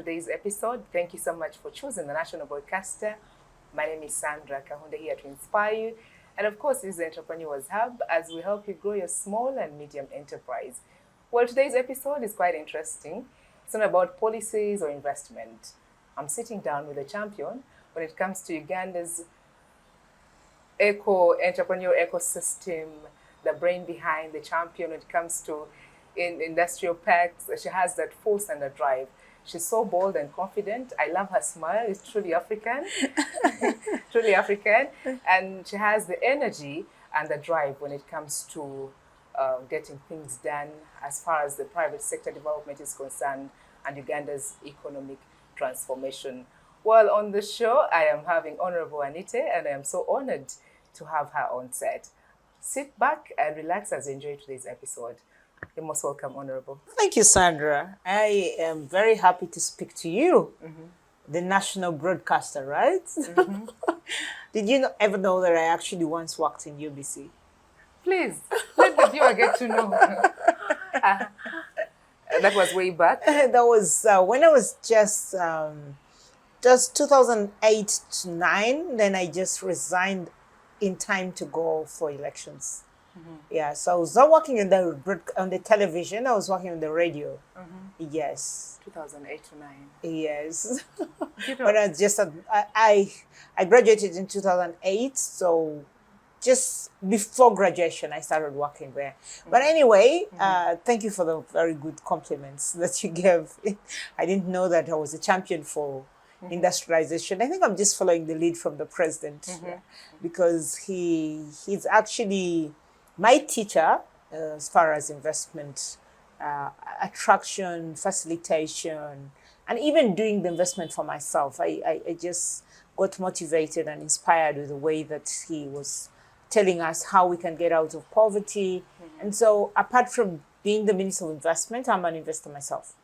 Today's episode. Thank you so much for choosing the National Broadcaster. My name is Sandra Kahunda, here to inspire you. And of course, this is the Entrepreneurs Hub, as we help you grow your small and medium enterprise. Well, today's episode is quite interesting. It's not about policies or investment. I'm sitting down with a champion when it comes to Uganda's entrepreneur ecosystem, the brain behind the champion when it comes to industrial parks. She has that force and the drive. She's so bold and confident. I love her smile. It's truly African. Truly African. And she has the energy and the drive when it comes to getting things done as far as the private sector development is concerned and Uganda's economic transformation. Well, on the show, I am having Honorable Anite, and I am so honored to have her on set. Sit back and relax as you enjoy today's episode. You're most welcome, Honorable. Thank you, Sandra. I am very happy to speak to you, the national broadcaster, right? Did you ever know that I actually once worked in UBC? Please, let the viewer get to know. That was way back. That was when I was just 2008 to 9. Then I just resigned in time to go for elections. Yeah, so I was not working on the television. I was working on the radio. Yes. 2008 to 9. Yes. When I was just I graduated in 2008, so just before graduation I started working there. But anyway, thank you for the very good compliments that you gave. I didn't know that I was a champion for industrialization. I think I'm just following the lead from the president because he's actually my teacher as far as investment, attraction, facilitation, and even doing the investment for myself. I just got motivated and inspired with the way that he was telling us how we can get out of poverty. And so apart from being the Minister of Investment, I'm an investor myself.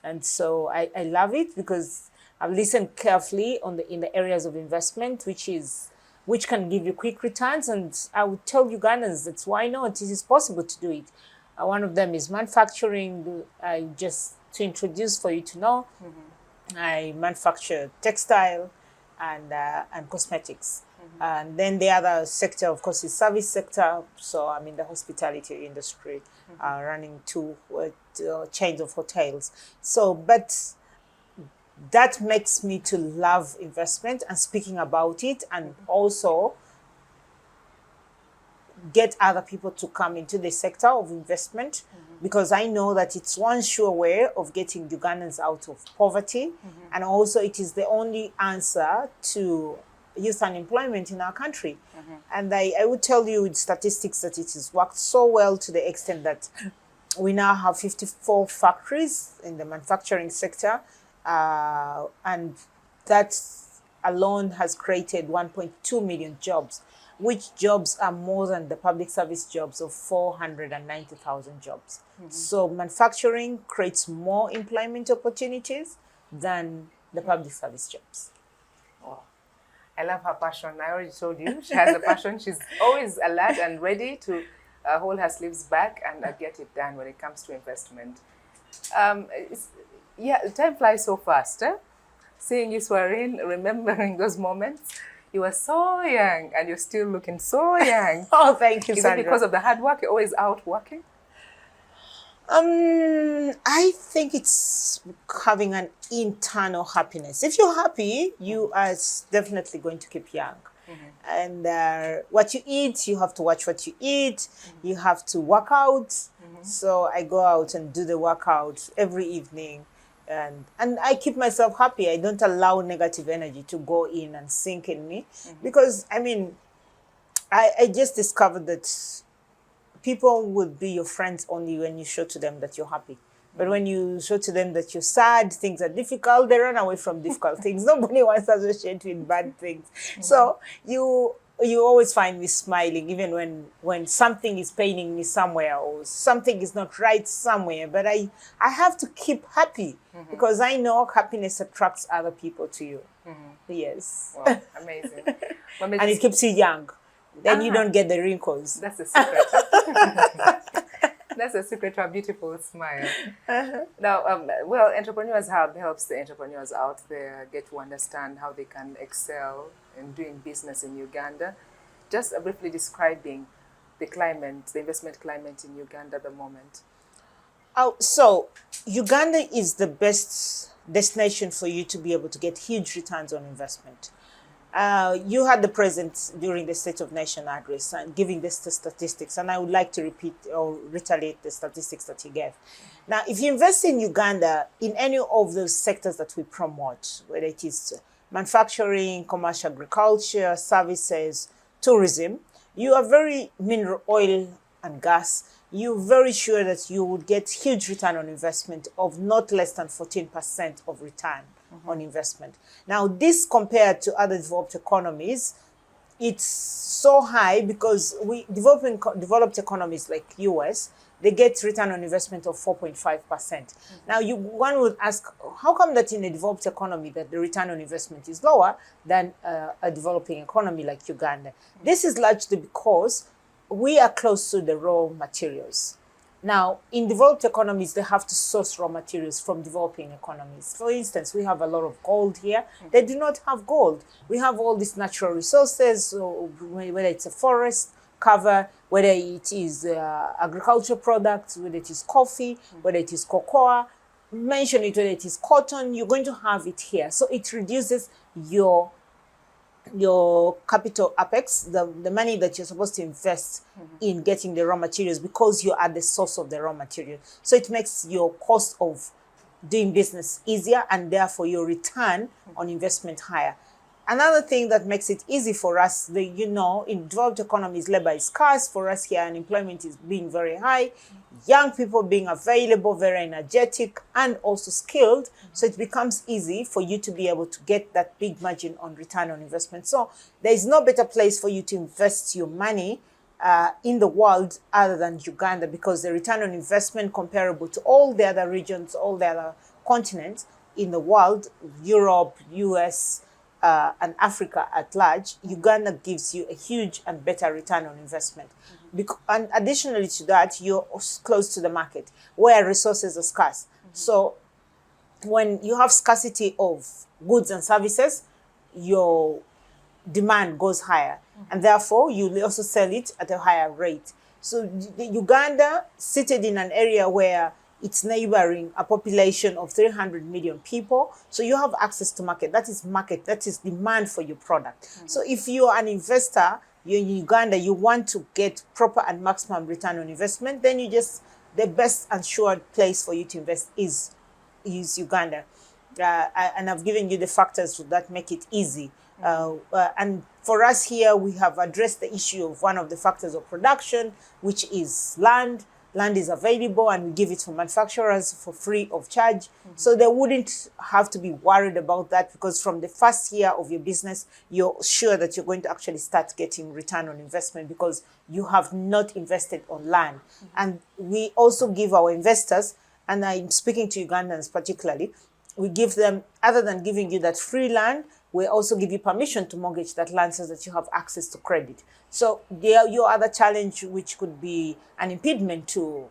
And so I love it because I've listened carefully in the areas of investment, which can give you quick returns. And I would tell Ugandans that why not? It is possible to do it. One of them is manufacturing. Just to introduce for you to know, I manufacture textile and cosmetics. And then the other sector, of course, is service sector. So I'm in the hospitality industry, running two chains of hotels. So, but that makes me to love investment and speaking about it, and also get other people to come into the sector of investment, because I know that it's one sure way of getting Ugandans out of poverty, and also it is the only answer to youth unemployment in our country. And I would tell you with statistics that it has worked so well to the extent that we now have 54 factories in the manufacturing sector. And that alone has created 1.2 million jobs, which jobs are more than the public service jobs of 490,000 jobs. So manufacturing creates more employment opportunities than the public service jobs. Wow. I love her passion. I already told you, she has a passion. She's always alert and ready to hold her sleeves back and get it done when it comes to investment. Yeah, time flies so fast. Seeing you swearing, remembering those moments. You were so young and you're still looking so young. Oh, thank you, Sandra. Is it because of the hard work? You're always out working? I think it's having an internal happiness. If you're happy, you are definitely going to keep young. And what you eat, you have to watch what you eat. You have to work out. So I go out and do the workout every evening. And I keep myself happy. I don't allow negative energy to go in and sink in me. Because, I mean, I just discovered that people will be your friends only when you show to them that you're happy. But when you show to them that you're sad, things are difficult, they run away from difficult things. Nobody wants to associate with bad things. So you always find me smiling, even when something is paining me somewhere or something is not right somewhere. But I have to keep happy because I know happiness attracts other people to you. Yes. Wow, amazing. And it keeps you young. Then you don't get the wrinkles. That's the secret. That's a secret to a beautiful smile. Now, well, Entrepreneurs Hub helps the entrepreneurs out there get to understand how they can excel in doing business in Uganda. Just briefly describing the climate, the investment climate in Uganda at the moment. Oh, so Uganda is the best destination for you to be able to get huge returns on investment. You had the president during the State of Nation address and giving this the statistics, and I would like to repeat or retaliate the statistics that he gave. Now, if you invest in Uganda in any of those sectors that we promote, whether it is manufacturing, commercial agriculture, services, tourism, you are very mineral oil and gas, you're very sure that you would get huge return on investment of not less than 14% of return on investment. Now, this compared to other developed economies, it's so high because developed economies like US, they get return on investment of 4.5%. Now, one would ask, how come that in a developed economy that the return on investment is lower than a developing economy like Uganda? This is largely because we are close to the raw materials. Now, in developed economies, they have to source raw materials from developing economies. For instance, we have a lot of gold here. They do not have gold. We have all these natural resources, so whether it's a forest cover, whether it is agricultural products, whether it is coffee, whether it is cocoa, mention it, whether it is cotton, you're going to have it here. So it reduces your capital apex, the money that you're supposed to invest in getting the raw materials, because you are the source of the raw material. So it makes your cost of doing business easier, and therefore your return on investment higher. Another thing that makes it easy for us, in developed economies, labor is scarce. For us here, unemployment is being very high. Young people being available, very energetic, and also skilled. So it becomes easy for you to be able to get that big margin on return on investment. So there is no better place for you to invest your money in the world other than Uganda, because the return on investment comparable to all the other regions, all the other continents in the world, Europe, US, and Africa at large, Uganda gives you a huge and better return on investment. And additionally to that, you're close to the market where resources are scarce. So when you have scarcity of goods and services, your demand goes higher, and therefore you also sell it at a higher rate. So Uganda, seated in an area where it's neighboring a population of 300 million people. So you have access to market. That is demand for your product. So if you're an investor, you're in Uganda, you want to get proper and maximum return on investment, then the best and sure place for you to invest is Uganda. And I've given you the factors that make it easy. And for us here, we have addressed the issue of one of the factors of production, which is land. Land is available, and we give it to manufacturers for free of charge. So they wouldn't have to be worried about that, because from the first year of your business, you're sure that you're going to actually start getting return on investment because you have not invested on land. And we also give our investors, and I'm speaking to Ugandans particularly, we give them, other than giving you that free land, we also give you permission to mortgage that land so that you have access to credit. So your other challenge, which could be an impediment to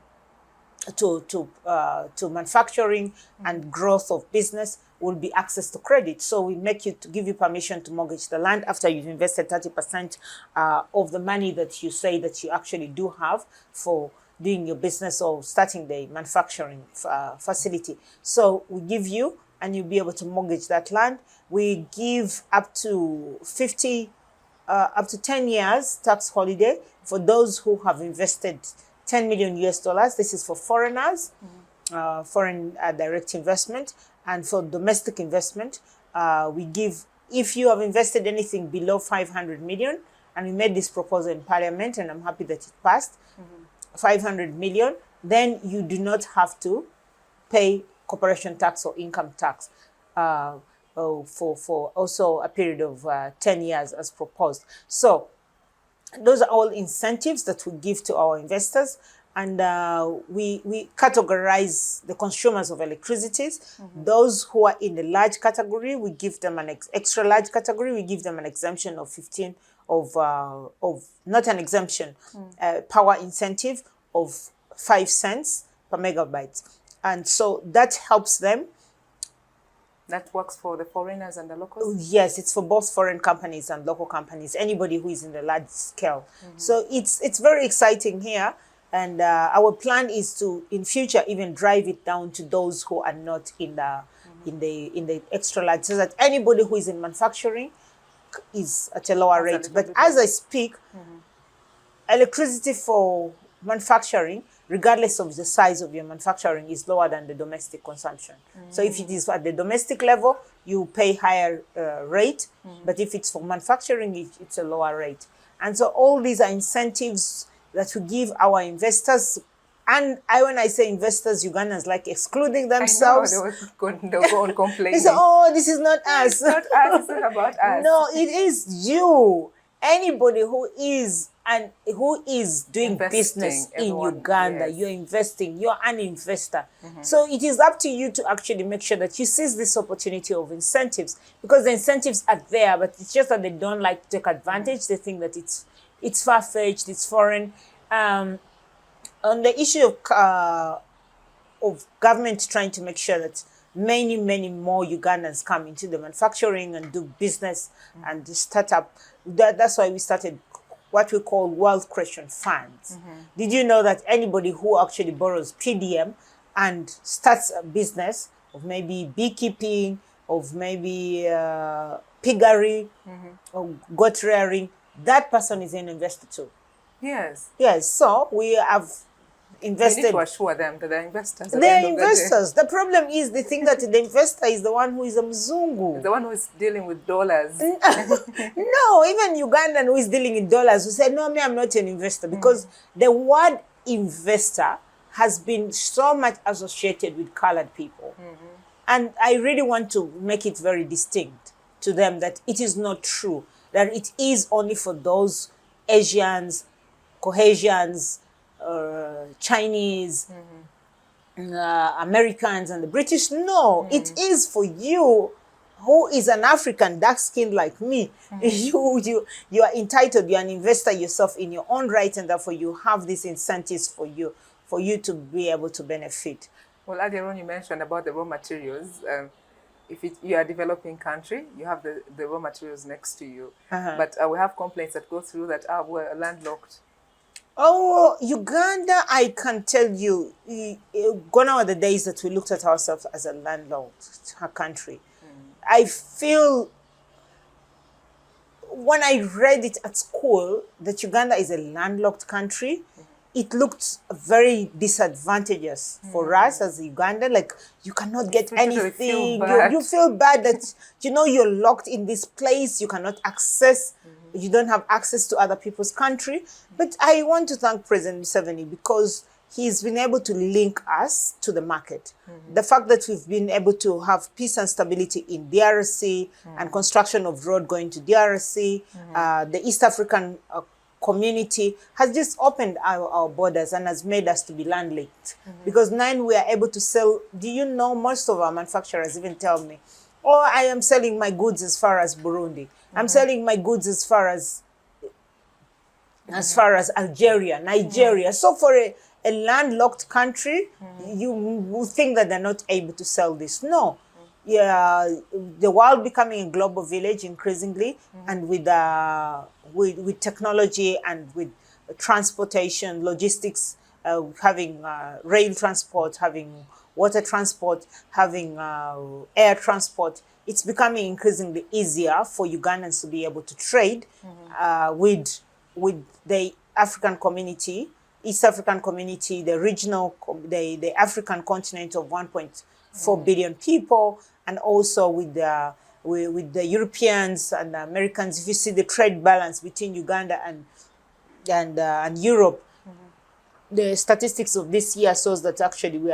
manufacturing and growth of business, will be access to credit. So we give you permission to mortgage the land after you've invested 30% of the money that you say that you actually do have for doing your business or starting the manufacturing facility. So we give you, and you'll be able to mortgage that land. We give up to 10 years tax holiday for those who have invested 10 million US dollars. This is for foreigners, foreign direct investment. And for domestic investment, we give, if you have invested anything below 500 million, and we made this proposal in Parliament, and I'm happy that it passed, 500 million, then you do not have to pay corporation tax or income tax for also a period of 10 years as proposed. So those are all incentives that we give to our investors. And we categorize the consumers of electricities. Those who are in the large category, we give them an extra large category. We give them an exemption of 15 of not an exemption, power incentive of 5 cents per megabyte. And so that helps them. That works for the foreigners and the locals? Yes, it's for both foreign companies and local companies, anybody who is in the large scale. So it's very exciting here. And our plan is to, in future, even drive it down to those who are not in the extra large, so that anybody who is in manufacturing is at a lower rate. But as I speak, electricity for manufacturing, regardless of the size of your manufacturing, is lower than the domestic consumption. So if it is at the domestic level, you pay higher rate, but if it's for manufacturing, it's a lower rate. And so all these are incentives that we give our investors. And when I say investors, Ugandans like excluding themselves. I know, they'll go on complaining. They say, oh, this is not us. It's not us, it's not about us. No, it is you. Anybody who is doing business in Uganda, you're investing, you're an investor. So it is up to you to actually make sure that you seize this opportunity of incentives, because the incentives are there, but it's just that they don't like to take advantage. They think that it's far-fetched, it's foreign. On the issue of government trying to make sure that many more Ugandans come into the manufacturing and do business and start up, that's why we started what we call wealth creation funds. Did you know that anybody who actually borrows PDM and starts a business of maybe beekeeping, of maybe piggery, or goat rearing, that person is an investor too? Yes. Yes, so we have invested. We need to assure them that they're investors. They're investors. The problem is they think that the investor is the one who is a mzungu. The one who is dealing with dollars. No, even Ugandan who is dealing in dollars who say, no, I'm not an investor, because the word investor has been so much associated with colored people. And I really want to make it very distinct to them that it is not true, that it is only for those Asians, Caucasians, Chinese, Americans, and the British. No, it is for you who is an African, dark-skinned like me. You are entitled, you're an investor yourself in your own right, and therefore you have these incentives for you to be able to benefit. Well, earlier on you mentioned about the raw materials. If you are a developing country, you have the raw materials next to you. But we have complaints that go through that we're landlocked. Oh, Uganda, I can tell you, gone are the days that we looked at ourselves as a landlocked country. I feel, when I read it at school, that Uganda is a landlocked country, it looked very disadvantageous for us as Uganda. Like, you cannot get anything. You feel bad that, you're locked in this place. You cannot access. You don't have access to other people's country. But I want to thank President Museveni, because he's been able to link us to the market. The fact that we've been able to have peace and stability in DRC and construction of road going to DRC, the East African community has just opened our borders and has made us to be land-linked. Because now we are able to sell. Do you know, most of our manufacturers even tell me, oh, I am selling my goods as far as Burundi. I'm selling my goods as far as Algeria, Nigeria. So for a landlocked country, you will think that they're not able to sell this. No. Yeah, the world becoming a global village increasingly, and with technology and with transportation, logistics, having rail transport, having water transport, having air transport, it's becoming increasingly easier for Ugandans to be able to trade with the African community, East African community, the regional, the African continent of 1.4 billion people, and also with the Europeans and the Americans. If you see the trade balance between Uganda and Europe, the statistics of this year shows that actually we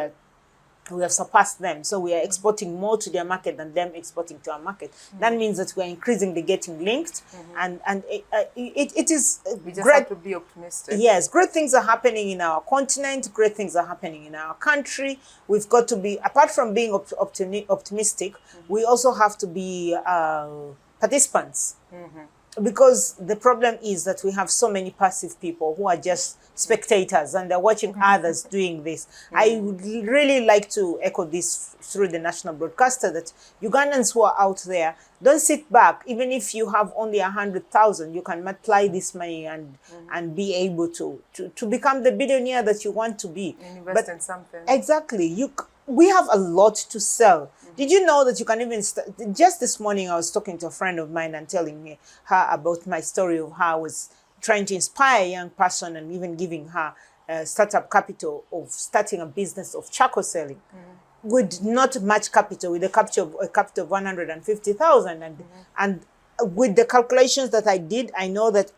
have surpassed them. So we are exporting more to their market than them exporting to our market. That means that we are increasingly getting linked, and it is we just great. have to be optimistic. Yes, great things are happening in our continent. Great things are happening in our country. We've got to be, apart from being optimistic, we also have to be participants. because the problem is that we have so many passive people who are just spectators and they're watching others doing this. I would really like to echo this through the national broadcaster that Ugandans who are out there, don't sit back. Even if you have only 100,000, you can multiply this money and be able to become the billionaire that you want to be. And invest in something. Exactly. We have a lot to sell. Did you know that you can even just this morning I was talking to a friend of mine and telling her about my story of how I was trying to inspire a young person and even giving her startup capital of starting a business of charcoal selling with not much capital, with a capital of 150,000 and with the calculations that I did, I know that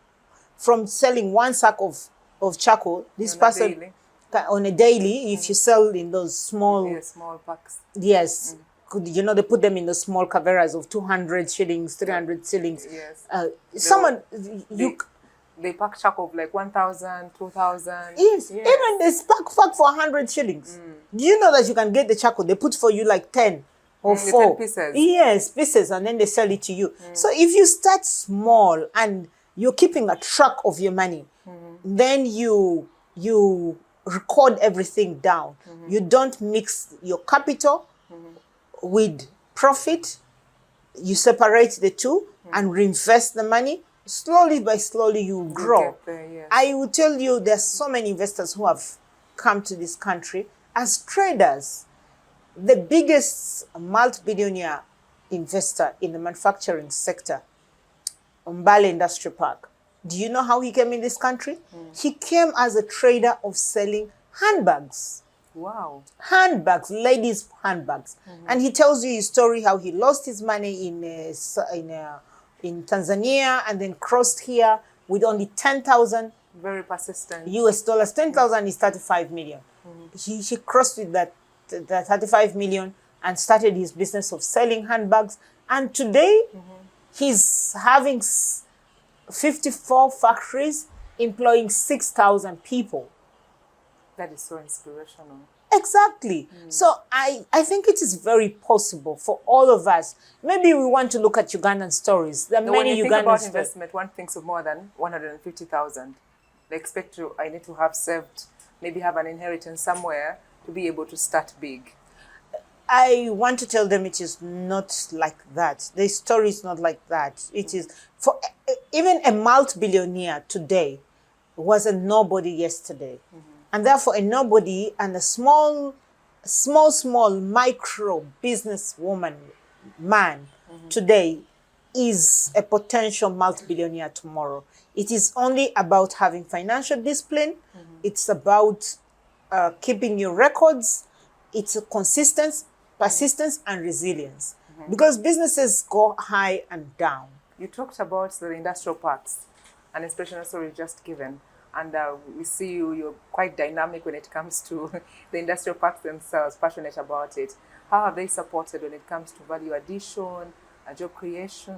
from selling one sack of charcoal, this person on a daily, if you sell in those small packs, yes. You know, they put them in the small caveras of 200 shillings, 300 shillings. Yes. They pack charcoal of like 1,000, 2,000. Yes. Even they pack for 100 shillings. Do you know that you can get the charcoal? They put for you like 10 or 4. 10 pieces. Yes, pieces, and then they sell it to you. So if you start small and you're keeping a track of your money, then you record everything down. You don't mix your capital with profit. You separate the two and reinvest the money. Slowly by slowly you grow. There, yes. I will tell you there's so many investors who have come to this country as traders. The biggest multi-billionaire investor in the manufacturing sector, Mbale Industrial Park. Do you know how he came in this country? He came as a trader of selling handbags. Wow. Handbags, ladies' handbags. And he tells you his story, how he lost his money in Tanzania and then crossed here with only 10,000 very persistent US dollars. 10,000 is 35 million. He crossed with that 35 million and started his business of selling handbags. And today he's having 54 factories employing 6,000 people. That is so inspirational. Exactly. So I think it is very possible for all of us. Maybe we want to look at Ugandan stories. There are many when you Ugandan think about stories. investment, one thinks of more than 150,000. I need to have saved, maybe have an inheritance somewhere to be able to start big. I want to tell them it is not like that. The story is not like that. It is for even a multi-billionaire today was a nobody yesterday. And therefore a nobody and a small micro business man today is a potential multi-billionaire tomorrow. It is only about having financial discipline. It's about keeping your records. It's a consistency, persistence, and resilience. Because businesses go high and down. You talked about the industrial parks, an inspirational story just given. And we see you're quite dynamic when it comes to the industrial parks themselves, passionate about it. How have they supported when it comes to value addition, job creation?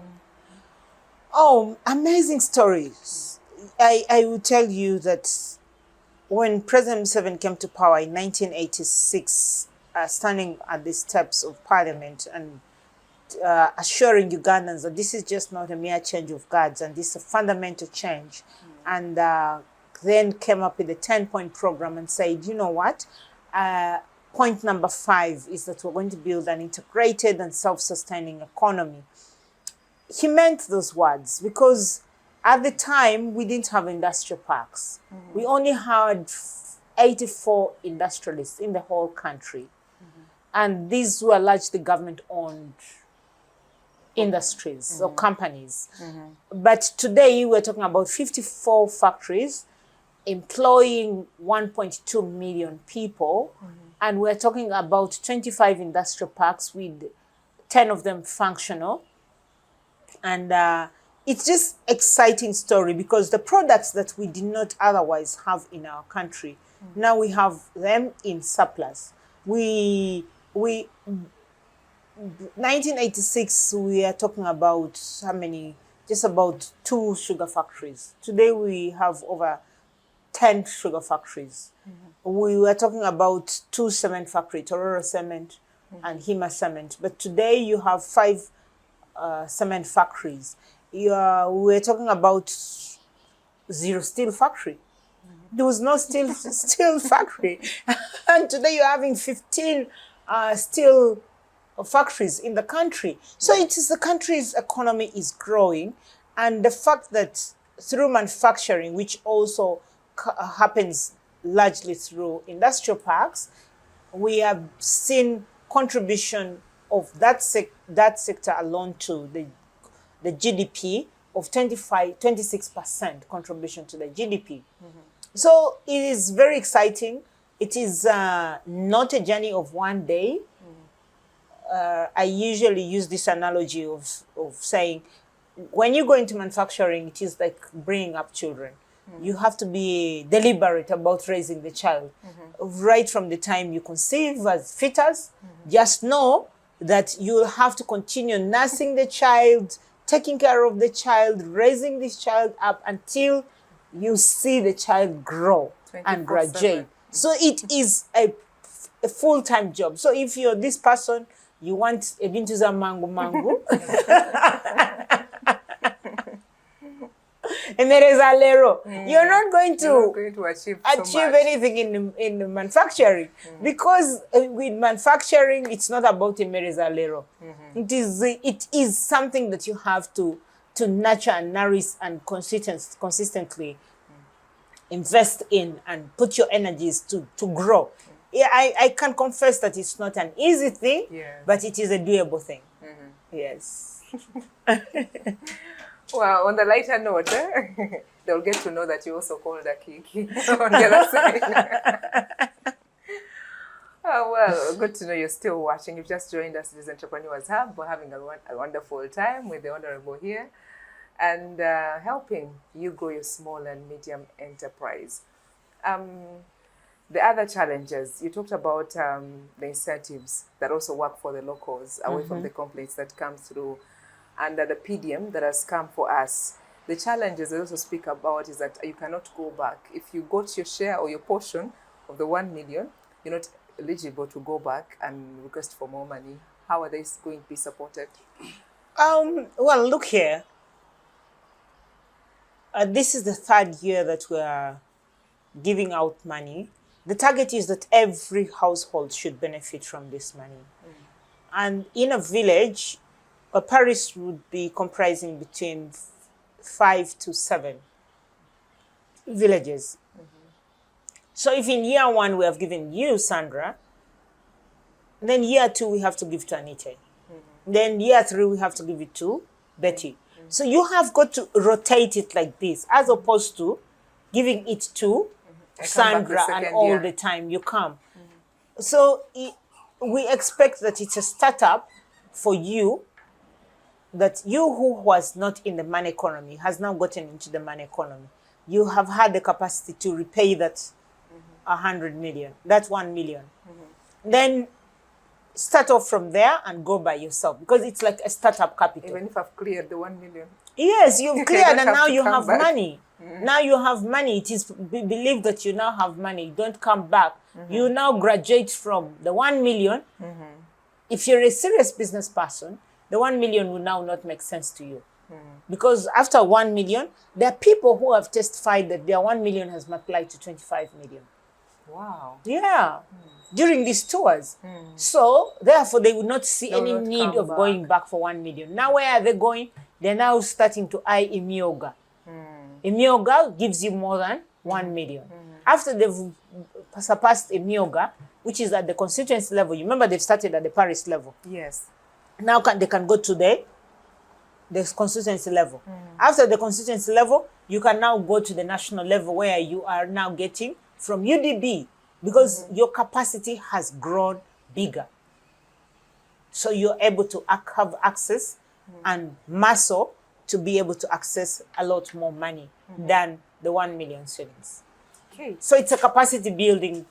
Oh, amazing stories. I will tell you that when President Museveni came to power in 1986, standing at the steps of Parliament and assuring Ugandans that this is just not a mere change of guards and this is a fundamental change. And then came up with a 10-point program and said, you know what? Point number 5 is that we're going to build an integrated and self-sustaining economy. He meant those words because at the time we didn't have industrial parks. We only had 84 industrialists in the whole country. And these were largely government-owned industries or companies. But today we're talking about 54 factories employing 1.2 million people. And we're talking about 25 industrial parks with 10 of them functional. And it's just exciting story because the products that we did not otherwise have in our country, now we have them in surplus. 1986, we are talking about how many? Just about 2 sugar factories. Today we have over 10 sugar factories. We were talking about 2 cement factories, Tororo Cement and Hima Cement. But today you have 5 cement factories. we were talking about zero steel factory. There was no steel factory. And today you're having 15 steel factories in the country. So it is the country's economy is growing. And the fact that through manufacturing, which also happens largely through industrial parks, we have seen contribution of that sector alone to the GDP of 26% contribution to the GDP. So it is very exciting. It is not a journey of one day. I usually use this analogy of saying, when you go into manufacturing, it is like bringing up children. You have to be deliberate about raising the child. Right from the time you conceive as fetus, just know that you will have to continue nursing the child, taking care of the child, raising this child up until you see the child grow and graduate. So it is a full-time job. So if you're this person, you want a bintuza mangu. You're not going to achieve anything in the manufacturing, because with manufacturing it's not about emerezalero. It is something that you have to nurture and nourish and consistently invest in and put your energies to grow. Yeah, I can confess that it's not an easy thing, but it is a doable thing. Yes. Well, on the lighter note, they'll get to know that you also called a Kiki on the other side. Oh, well, good to know you're still watching. You've just joined us. This is Entrepreneurs Hub. We're having a wonderful time with the Honorable here and helping you grow your small and medium enterprise. The other challenges, you talked about the incentives that also work for the locals, away from the complaints that come through, and the PDM that has come for us. The challenges I also speak about is that you cannot go back. If you got your share or your portion of the 1 million, you're not eligible to go back and request for more money. How are they going to be supported? Well, look here. This is the third year that we are giving out money. The target is that every household should benefit from this money. And in a village, a parish would be comprising between 5 to 7 villages. So if in year 1 we have given you, Sandra, then year 2 we have to give to Anite. Then year 3 we have to give it to Betty. So you have got to rotate it like this, as opposed to giving it to Sandra and all the time you come. So we expect that it's a startup for you, that you who was not in the money economy has now gotten into the money economy. You have had the capacity to repay that 100 million, that's 1 million. Then start off from there and go by yourself, because it's like a startup capital. Even if I've cleared the 1 million. Yes, you've cleared and now you have money. Now you have money. It is believed that you now have money. You don't come back. You now graduate from the 1 million. If you're a serious business person, the 1 million will now not make sense to you. Because after 1 million, there are people who have testified that their 1 million has multiplied to 25 million. Wow. Yeah. During these tours. So, therefore, they would not see any need of going back for 1 million. Now, where are they going? They're now starting to eye Imyoga. Imyoga gives you more than 1 million. After they've surpassed Imyoga, which is at the constituency level, you remember they've started at the parish level. Yes. Now they can go to the constituency level. After the constituency level, you can now go to the national level, where you are now getting from UDB, because your capacity has grown bigger. So you're able to have access and muscle to be able to access a lot more money than the 1 million shillings. Okay. So it's a capacity building.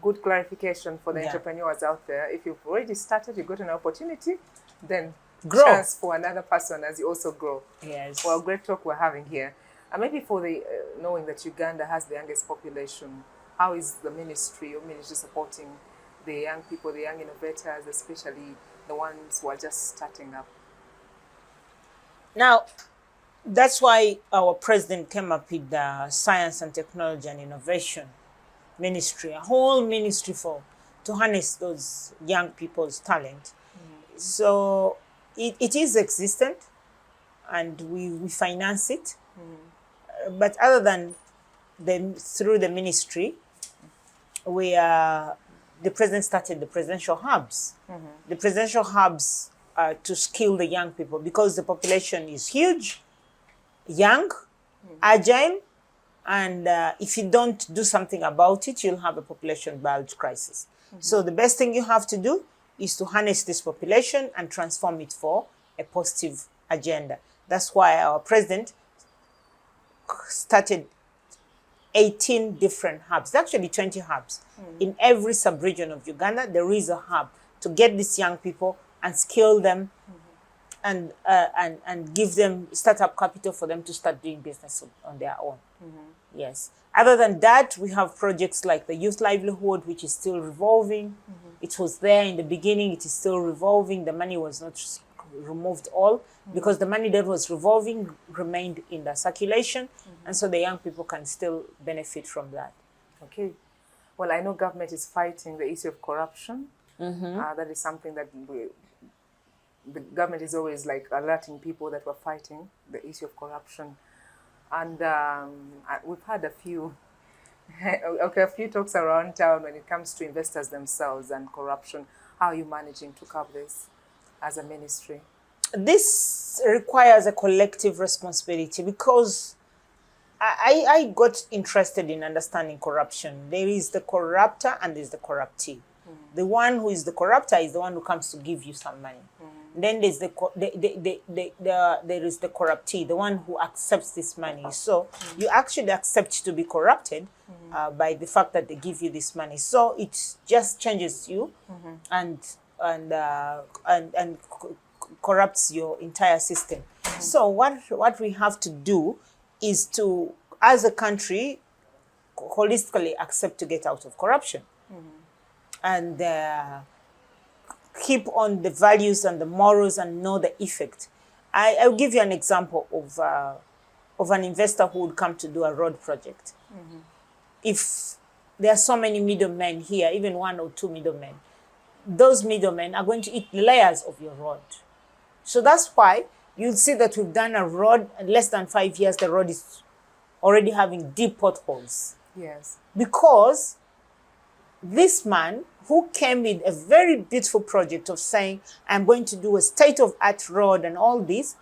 Good clarification for the entrepreneurs out there. If you've already started, you got an opportunity, then grow. Chance for another person as you also grow. Yes. Well, great talk we're having here. And maybe for the knowing that Uganda has the youngest population, how is the ministry, your ministry, supporting the young people, the young innovators, especially the ones who are just starting up? Now, That's why our president came up with the Science and Technology and Innovation Ministry, a whole ministry to harness those young people's talent. So it is existent, and we finance it. But other than through the ministry, the president started the presidential hubs. The presidential hubs are to skill the young people, because the population is huge, young, agile, and if you don't do something about it, you'll have a population bulge crisis. So the best thing you have to do is to harness this population and transform it for a positive agenda. That's why our president started 18 different hubs, actually 20 hubs. In every sub-region of Uganda, there is a hub to get these young people and skill them and give them startup capital for them to start doing business on their own. Yes. Other than that, we have projects like the youth livelihood, which is still revolving. It was there in the beginning, it is still revolving. The money was not removed all, because the money that was revolving remained in the circulation, and so the young people can still benefit from that. Okay. Well, I know government is fighting the issue of corruption. That is something that the government is always like alerting people that we're fighting the issue of corruption. And we've had a few talks around town when it comes to investors themselves and corruption. How are you managing to curb this as a ministry? This requires a collective responsibility, because I got interested in understanding corruption. There is the corrupter and there's the corruptee. The one who is the corrupter is the one who comes to give you some money. Then there's there is the corruptee, the one who accepts this money. So you actually accept to be corrupted by the fact that they give you this money. So it just changes you and corrupts your entire system. So what we have to do is to, as a country, holistically accept to get out of corruption and keep on the values and the morals and know the effect. I'll give you an example of an investor who would come to do a road project. If there are so many middlemen here, even 1 or 2 middlemen, those middlemen are going to eat the layers of your road. So that's why you'll see that we've done a road, in less than 5 years, the road is already having deep potholes. Yes. Because this man who came with a very beautiful project of saying, I'm going to do a state-of-art road and all this,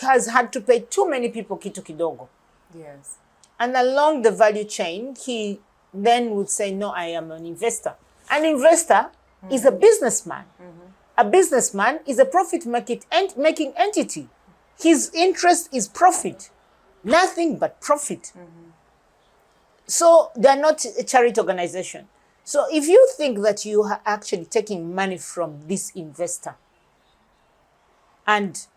has had to pay too many people kitu kidogo. Yes. And along the value chain, he then would say, no, I am an investor. An investor is a businessman. A businessman is a profit-making entity. His interest is profit, nothing but profit. So they're not a charity organization. So if you think that you are actually taking money from this investor and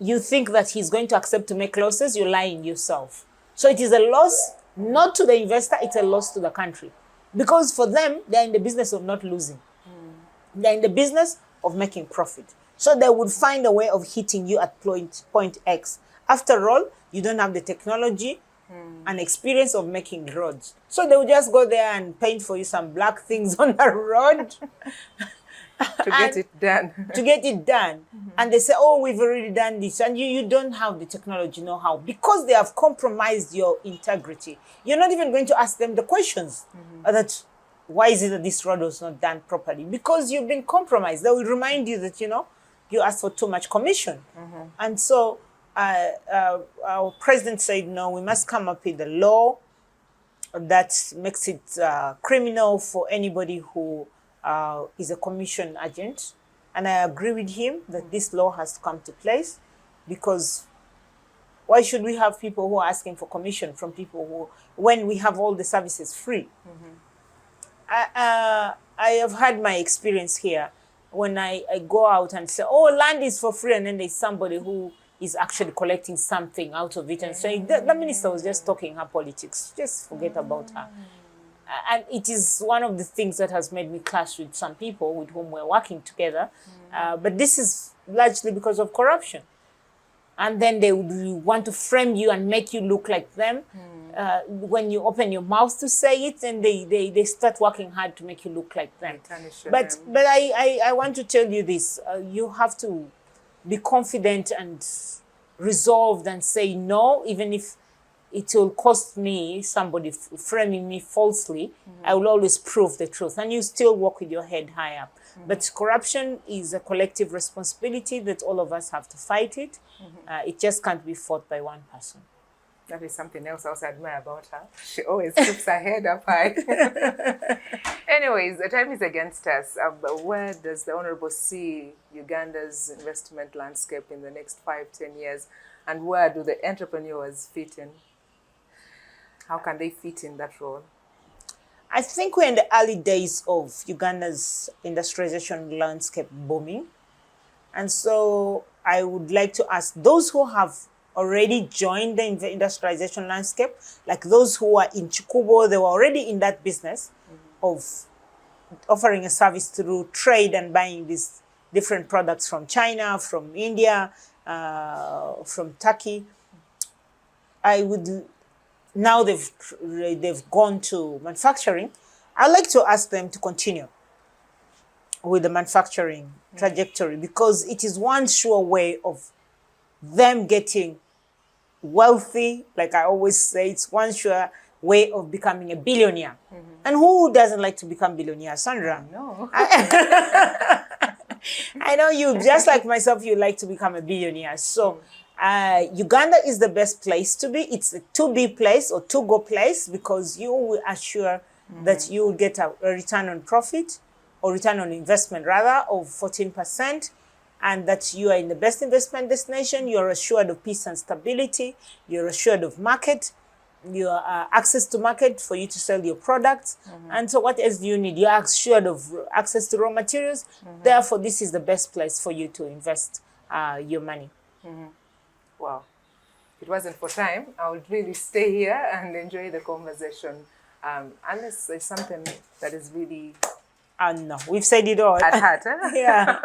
you think that he's going to accept to make losses, you're lying yourself. So it is a loss not to the investor, it's a loss to the country. Because for them, they're in the business of not losing. They're in the business of making profit. So they would find a way of hitting you at point X. After all, you don't have the technology and experience of making roads. So they would just go there and paint for you some black things on the road. to get it done. To get it done. And they say, oh, we've already done this. And you don't have the technology know-how. Because they have compromised your integrity. You're not even going to ask them the questions. That why is it that this road was not done properly? Because you've been compromised. They will remind you that, you asked for too much commission. And so our president said, no, we must come up with a law that makes it criminal for anybody who is a commission agent. And I agree with him that this law has to come to place, because why should we have people who are asking for commission from people who, when we have all the services free? I have had my experience here when I go out and say, oh, land is for free, and then there's somebody who is actually collecting something out of it and saying, the minister was just talking her politics. Just forget about her. And it is one of the things that has made me clash with some people with whom we're working together. But this is largely because of corruption. and then they would want to frame you and make you look like them. When you open your mouth to say it, and they start working hard to make you look like them. But I want to tell you this: you have to be confident and resolved and say no, even if it will cost me somebody framing me falsely. I will always prove the truth, and you still walk with your head high up. But corruption is a collective responsibility that all of us have to fight it. It just can't be fought by one person. That is something else I also admire about her. She always keeps her head up high. Anyways, the time is against us. Where does the Honorable see Uganda's investment landscape in the next 5-10 years? And where do the entrepreneurs fit in? How can they fit in that role? I think we're in the early days of Uganda's industrialization landscape booming. And so I would like to ask those who have already joined the industrialization landscape, like those who are in Chikubo, they were already in that business of offering a service through trade and buying these different products from China, from India, from Turkey. Now they've gone to manufacturing. I'd like to ask them to continue with the manufacturing trajectory, because it is one sure way of them getting wealthy. Like I always say, it's one sure way of becoming a billionaire. And who doesn't like to become billionaire, Sandra? No. I know you, just like myself, you like to become a billionaire. So Uganda is the best place to be. It's a to-be place or to-go place, because you will assure that you will get a return on profit, or return on investment rather, of 14%, and that you are in the best investment destination. You're assured of peace and stability. You're assured of market. Your access to market for you to sell your products. And so what else do you need? You're assured of access to raw materials. Therefore, this is the best place for you to invest your money. Wow. If it wasn't for time, I would really stay here and enjoy the conversation. Unless there's something that is really... no, we've said it all. At heart, huh? Yeah.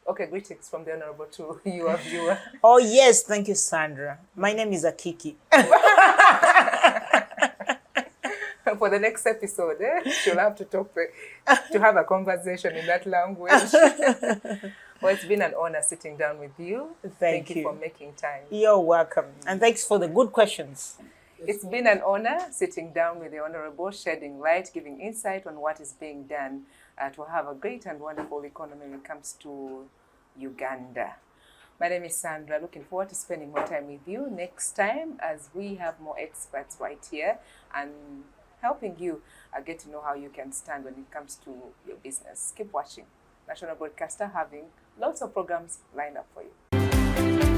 Okay, greetings from the Honorable to you, our viewer. Oh, yes. Thank you, Sandra. My name is Akiki. For the next episode, she'll have to to have a conversation in that language. Well, it's been an honor sitting down with you. Thank you for making time. You're welcome. And thanks for the good questions. It's been an honor sitting down with the Honorable, shedding light, giving insight on what is being done to have a great and wonderful economy when it comes to Uganda. My name is Sandra. Looking forward to spending more time with you next time, as we have more experts right here and helping you get to know how you can stand when it comes to your business. Keep watching. National Broadcaster having lots of programs lined up for you.